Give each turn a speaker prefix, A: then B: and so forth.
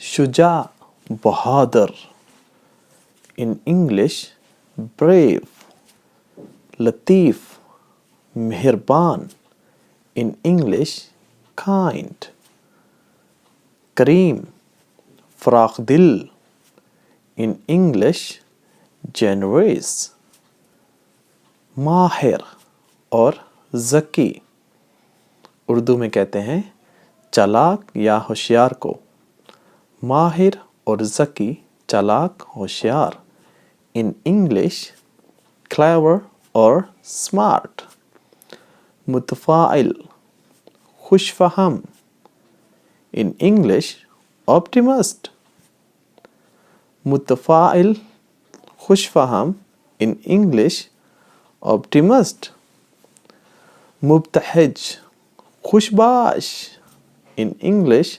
A: Shuja Bahadur, in English brave. लतीफ़ मेहरबान, in English kind. करीम फ़राख़ दिल, in English generous. माहिर और ज़की, उर्दू में कहते हैं चालाक या होशियार को। माहिर और ज़की, चालाक होशियार, in English clever or smart. मुतफ़ाइल खुशफ़हम, in English optimist. मुतफ़ाइल खुशफ़हम, in English optimist. मुब्तहज खुशबाश, in English